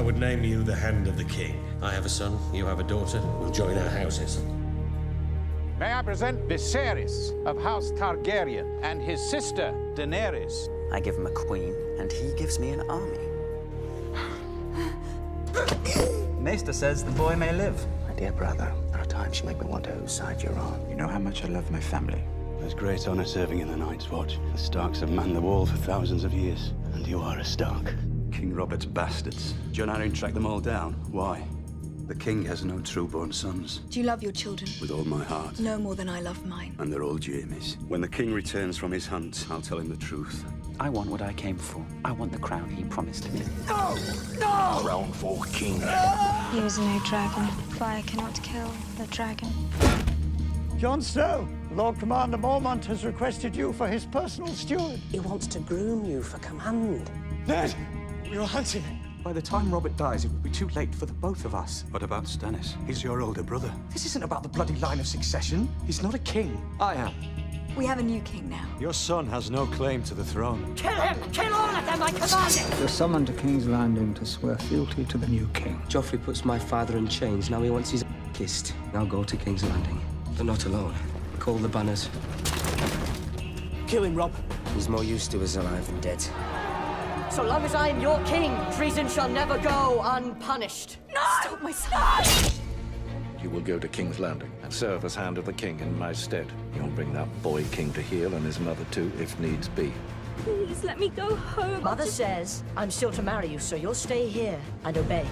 would name you the Hand of the King. I have a son, you have a daughter. We'll join our houses. May I present Viserys of House Targaryen and his sister, Daenerys. I give him a queen, and he gives me an army. Maester says the boy may live. My dear brother, there are times you make me wonder whose side you're on. You know how much I love my family. There's great honor serving in the Night's Watch. The Starks have manned the wall for thousands of years, and you are a Stark. King Robert's bastards. Jon Arryn tracked them all down. Why? The king has no true-born sons. Do you love your children? With all my heart. No more than I love mine. And they're all Jaime's. When the king returns from his hunt, I'll tell him the truth. I want what I came for. I want the crown he promised me. No! No! Crown for king. He was no dragon. Fire cannot kill the dragon. Jon Snow, Lord Commander Mormont has requested you for his personal steward. He wants to groom you for command. Ned, we were hunting. By the time Robert dies, it will be too late for the both of us. What about Stannis? He's your older brother. This isn't about the bloody line of succession. He's not a king. I am. We have a new king now. Your son has no claim to the throne. Kill him! Kill all of them, I command it! You're summoned to King's Landing to swear fealty to the new king. Joffrey puts my father in chains. Now he wants his kissed. Now go to King's Landing. But not alone. Call the banners. Kill him, Rob. He's more used to us alive than dead. So long as I am your king, treason shall never go unpunished. No! Stop my son! You will go to King's Landing and serve as Hand of the King in my stead. You'll bring that boy king to heel and his mother too, if needs be. Please let me go home. Mother says I'm still to marry you, so you'll stay here and obey.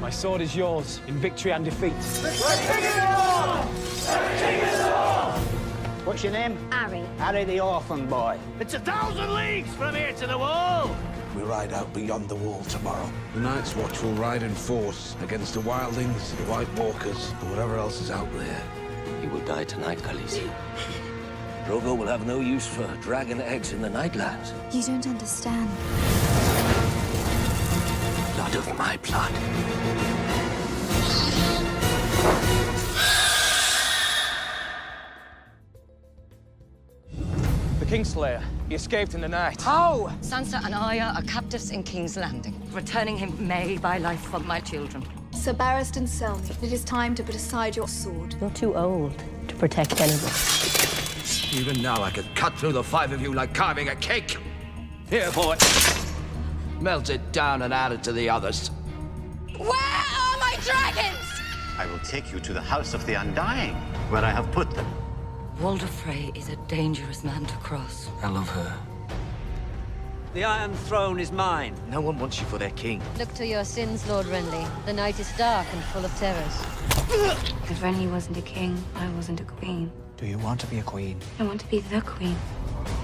My sword is yours, in victory and defeat. What's your name? Harry. Harry the orphan boy. It's 1,000 leagues from here to the wall! We ride out beyond the wall tomorrow. The Night's Watch will ride in force against the wildlings, the White Walkers, and whatever else is out there. You will die tonight, Khaleesi. Drogo will have no use for dragon eggs in the Nightlands. You don't understand. Blood of my blood. The Kingslayer. He escaped in the night. How? Sansa and Arya are captives in King's Landing. Returning him may buy life from my children. Sir Barristan Selmy, it is time to put aside your sword. You're too old to protect anyone. Even now I could cut through the five of you like carving a cake. Here, boy. Melt it down and add it to the others. Where are my dragons? I will take you to the House of the Undying, where I have put them. Walder Frey is a dangerous man to cross. I love her. The Iron Throne is mine. No one wants you for their king. Look to your sins, Lord Renly. The night is dark and full of terrors. If Renly wasn't a king, I wasn't a queen. Do you want to be a queen? I want to be the queen.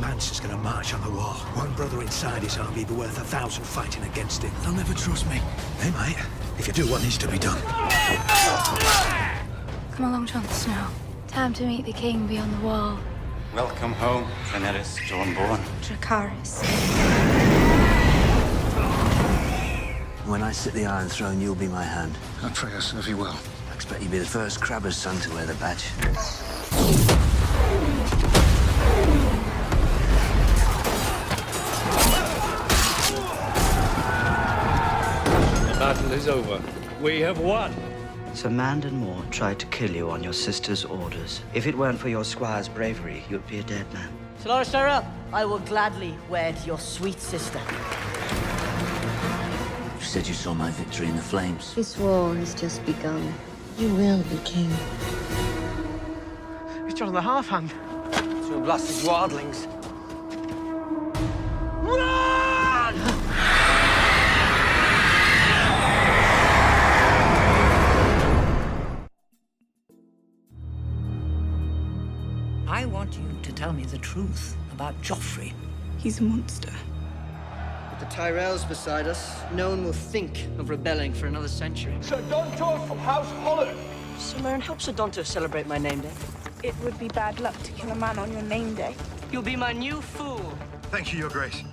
Mance is gonna march on the wall. One brother inside his army be worth 1,000 fighting against him. They'll never trust me. They might. If you do what needs to be done. Come along, Jon Snow. Time to meet the king beyond the wall. Welcome home, Daenerys Stormborn. Dracarys. When I sit the Iron Throne, you'll be my hand. I pray I serve you well. I expect you'll be the first crabber's son to wear the badge. The battle is over. We have won. Sir Mandon Moore tried to kill you on your sister's orders. If it weren't for your squire's bravery, you'd be a dead man. Sir Sarah, I will gladly wed your sweet sister. You said you saw my victory in the flames. This war has just begun. You will be king. It's Jon the Half-Hand. Two blasted wildlings. I want you to tell me the truth about Joffrey. He's a monster. With the Tyrells beside us, no one will think of rebelling for another century. Sir Dontos of House Holler. Sir Meryn, help Sir Dontos celebrate my name day. It would be bad luck to kill a man on your name day. You'll be my new fool. Thank you, Your Grace.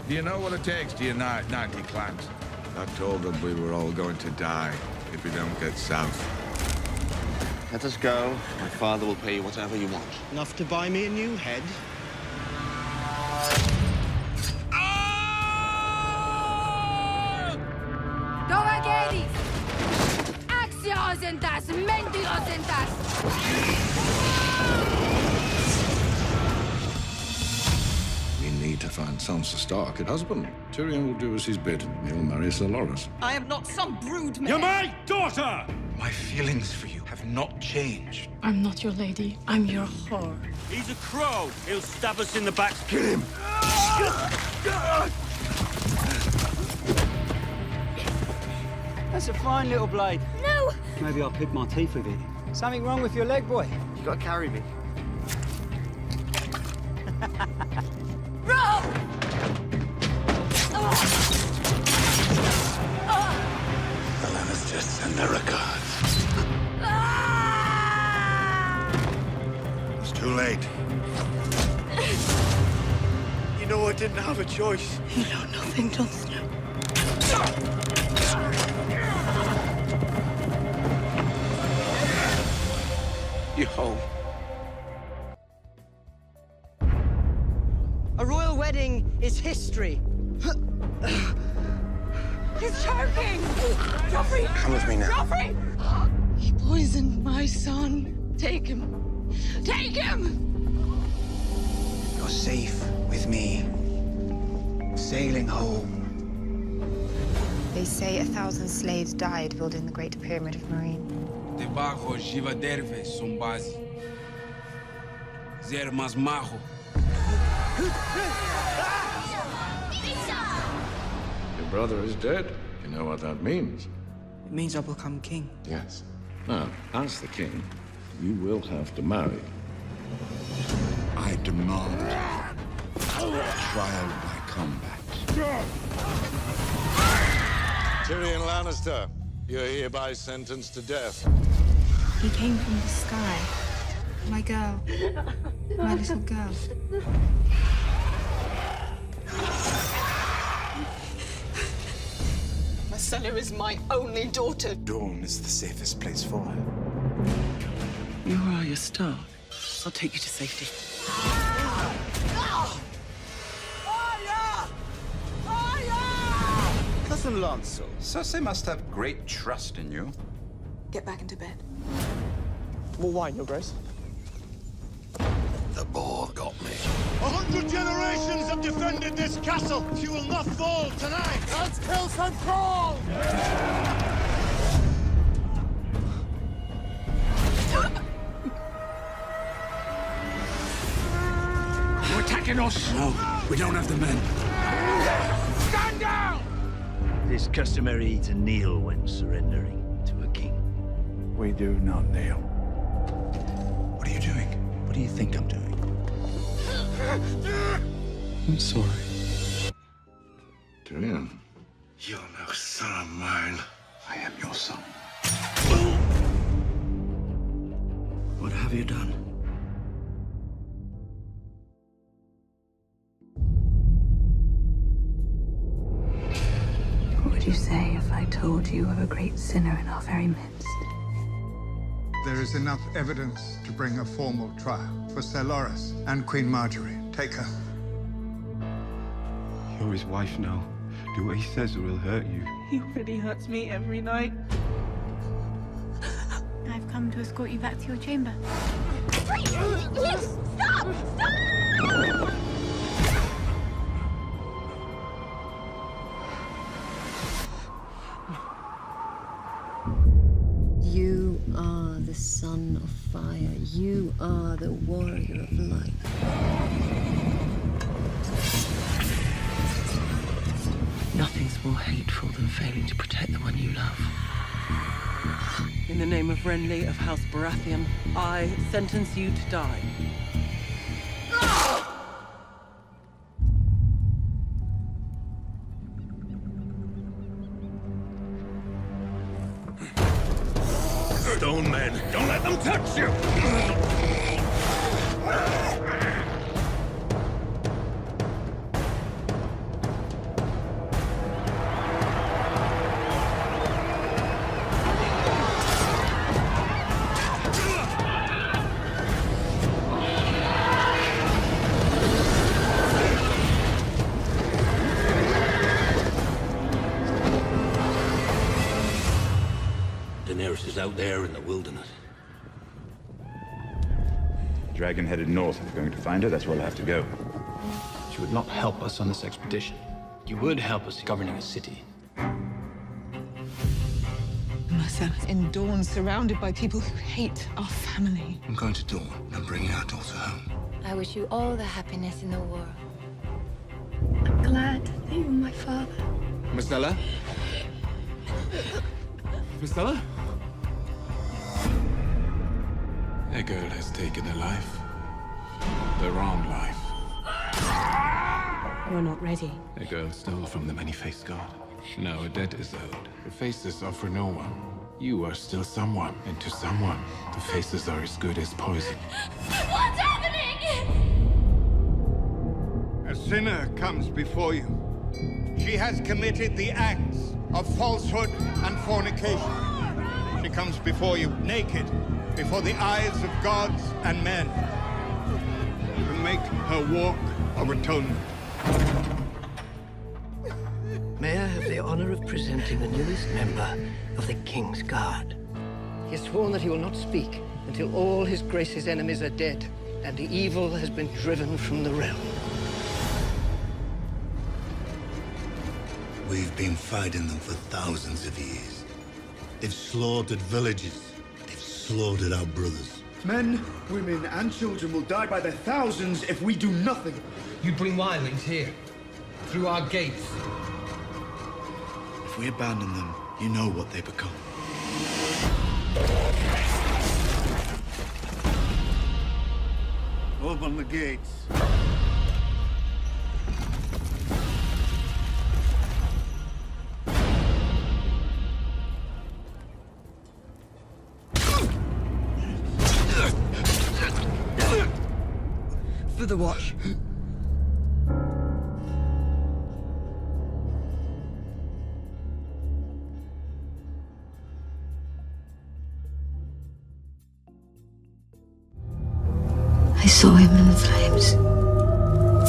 Do you know what it takes to unite 90 clans? I told them we were all going to die if we don't get south. Let us go. My father will pay you whatever you want. Enough to buy me a new head? ¡Mentirosentas! ¡Mentirosentas! We need to find Sansa Stark a husband. Tyrion will do as he's bid. He'll marry Sir Loras. I am not some brood mare. You're my daughter! My feelings for you have not changed. I'm not your lady. I'm your whore. He's a crow. He'll stab us in the back. Kill him! That's a fine little blade. No! Maybe I'll pick my teeth with it. Something wrong with your leg, boy? You gotta carry me. Rob! The Lannisters send their regards. It's too late. You know I didn't have a choice. You know nothing, Jon Snow. You home. A royal wedding is history. He's choking! Joffrey! Come with me now. Joffrey! He poisoned my son. Take him. Take him! You're safe with me. Sailing home. They say 1,000 slaves died building the Great Pyramid of Marine. Debajo jiva derve sumbazi. Zer mas majo. Your brother is dead. You know what that means? It means I'll become king. Yes. Now, as the king, you will have to marry. I demand trial by combat. Tyrion Lannister, you're hereby sentenced to death. He came from the sky. My girl. My little girl. Marcella is my only daughter. Dawn is the safest place for her. You are your Stark. I'll take you to safety. Cousin Lancel, Cersei must have great trust in you. Get back into bed. More wine, Your Grace. The boar got me. 100 generations have defended this castle. She will not fall tonight. Let's kill some trolls! You attacking us? No, we don't have the men. Stand down! It is customary to kneel when surrendering to a king. We do not kneel. What are you doing? What do you think I'm doing? I'm sorry. Tyrion, you're no son of mine. I am your son. What have you done? What would you say if I told you of a great sinner in our very midst? There is enough evidence to bring a formal trial for Sir Loras and Queen Marjorie. Take her. You're his wife now. Do what he says or he'll hurt you. He already hurts me every night. I've come to escort you back to your chamber. Stop! Stop! You are the son of fire. You are the warrior of light. Nothing's more hateful than failing to protect the one you love. In the name of Renly of House Baratheon, I sentence you to die. Stone men, don't let them touch you! Daenerys is out out there in the wilderness. Dragon headed north. If we're going to find her, that's where we'll have to go. She would not help us on this expedition. You would help us governing a city. Marcel, in Dawn, surrounded by people who hate our family. I'm going to Dawn and bringing our daughter home. I wish you all the happiness in the world. I'm glad that you were my father. Miss Stella? Miss Stella? A girl has taken a life. The wrong life. We're not ready. A girl stole from the many-faced god. Now a debt is owed. The faces are for no one. You are still someone, and to someone, the faces are as good as poison. What's happening? A sinner comes before you. She has committed the acts of falsehood and fornication. She comes before you naked, before the eyes of gods and men, to make her walk of atonement. May I have the honor of presenting the newest member of the King's Guard? He has sworn that he will not speak until all his grace's enemies are dead and the evil has been driven from the realm. We've been fighting them for thousands of years. They've slaughtered villages. They've slaughtered our brothers. Men, women, and children will die by the thousands if we do nothing. You bring wildlings here, through our gates. If we abandon them, you know what they become. Open the gates. For the watch. I saw him in the flames,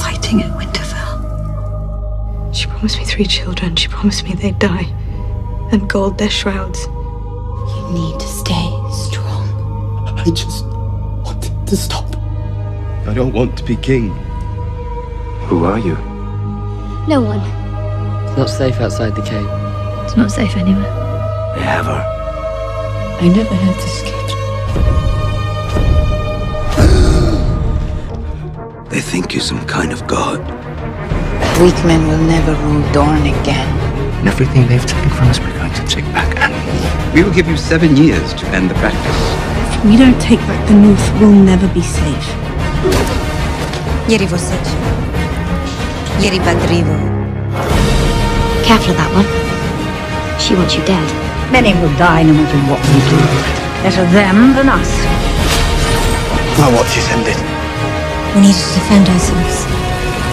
fighting at Winterfell. She promised me 3 children. She promised me they'd die, and gold their shrouds. You need to stay strong. I just want it to stop. I don't want to be king. Who are you? No one. It's not safe outside the cave. It's not safe anywhere. They have her. I never had this gift. They think you're some kind of god. Weak men will never rule Dorne again. And everything they've taken from us, we're going to take back. And we will give you 7 years to end the practice. If we don't take back the North, we'll never be safe. Ieri vocês. Ieri Badrivo. Careful of that one. She wants you dead. Many will die no matter what we do. Better them than us. My watch is ended. We need to defend ourselves.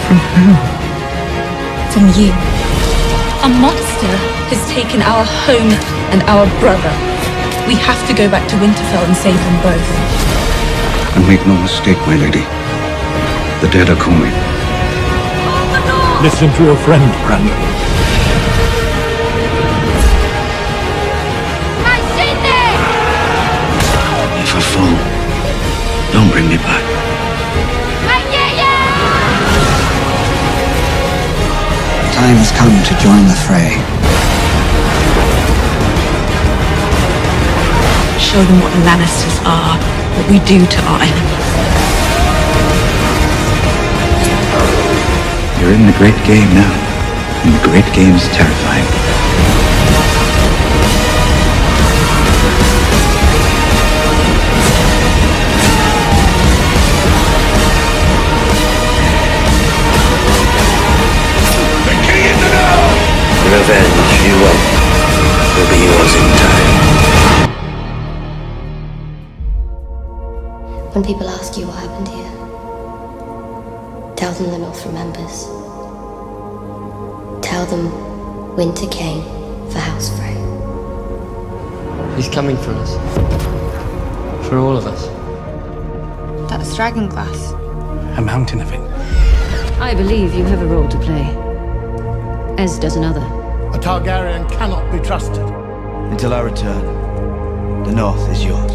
From who? From you. A monster has taken our home and our brother. We have to go back to Winterfell and save them both. And make no mistake, my lady. The dead are coming. Listen to your friend, Brandon. If I fall, don't bring me back. Time has come to join the fray. Show them what the Lannisters are, what we do to our enemies. You're in the great game now, and the great game's terrifying. The revenge you want will be yours in time. When people ask you what happened here, tell them the North remembers. Tell them winter came for House Frey. He's coming for us. For all of us. That's dragonglass. A mountain of it. I believe you have a role to play, as does another. A Targaryen cannot be trusted. Until I return, The North is yours.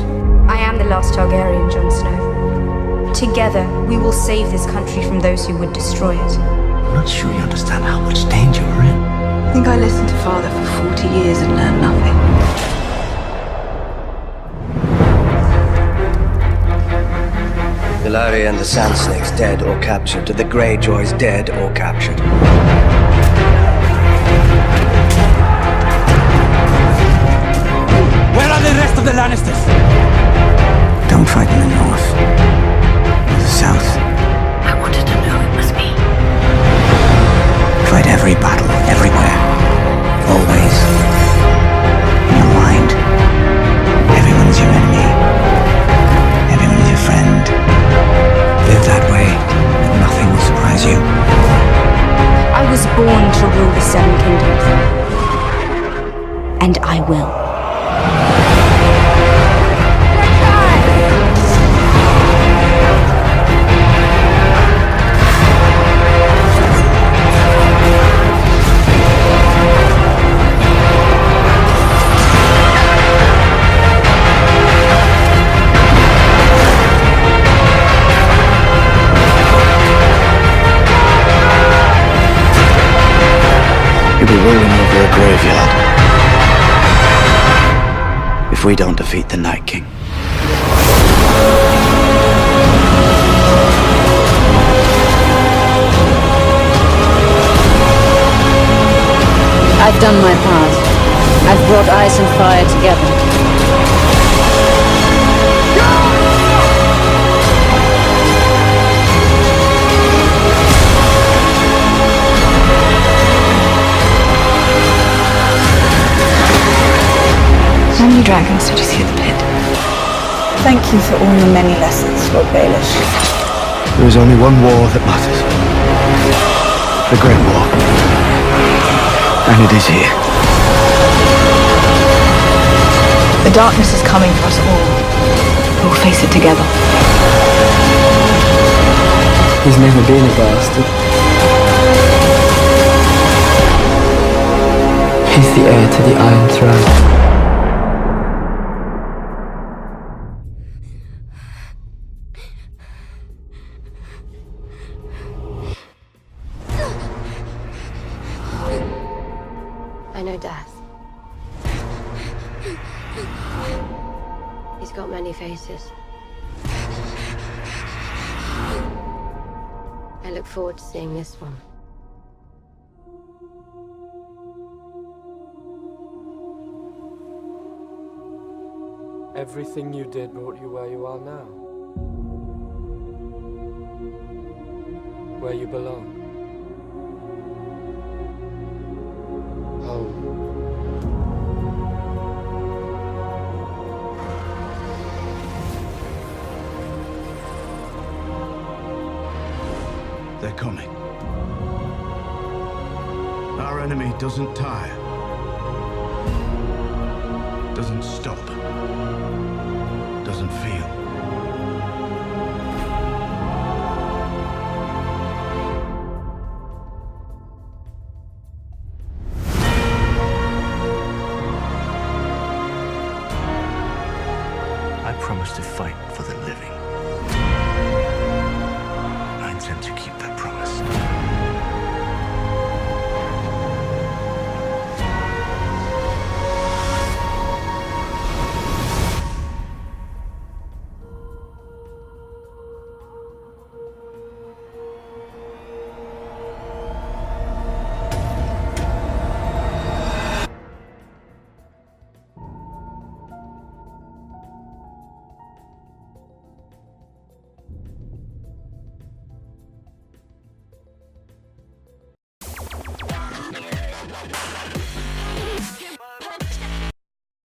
I am the last Targaryen, Jon Snow. Together, we will save this country from those who would destroy it. I'm not sure you understand how much danger we're in. I think I listened to Father for 40 years and learned nothing. The Larry and the Sand Snakes dead or captured. The Greyjoys dead or captured. Where are the rest of the Lannisters? Don't fight in the North. Or the South. I wanted to know it was me. Fight every battle, everywhere. Always. In your mind. Everyone's your enemy. Everyone's your friend. Live that way, and nothing will surprise you. I was born to rule the Seven Kingdoms. And I will. You'll be rolling over a graveyard if we don't defeat the Night King. I've done my part. I've brought ice and fire together. How many dragons did you see at the pit? Thank you for all your many lessons, Lord Baelish. There is only one war that matters. The Great War. And it is here. The darkness is coming for us all. We'll face it together. He's never been a bastard. He's the heir to the Iron Throne. I know death. He's got many faces. I look forward to seeing this one. Everything you did brought you where you are now. Where you belong. Home. They're coming. Our enemy doesn't tire. Doesn't stop. Doesn't feel. I promise to fight for the living. I intend to keep that promise. Yeah.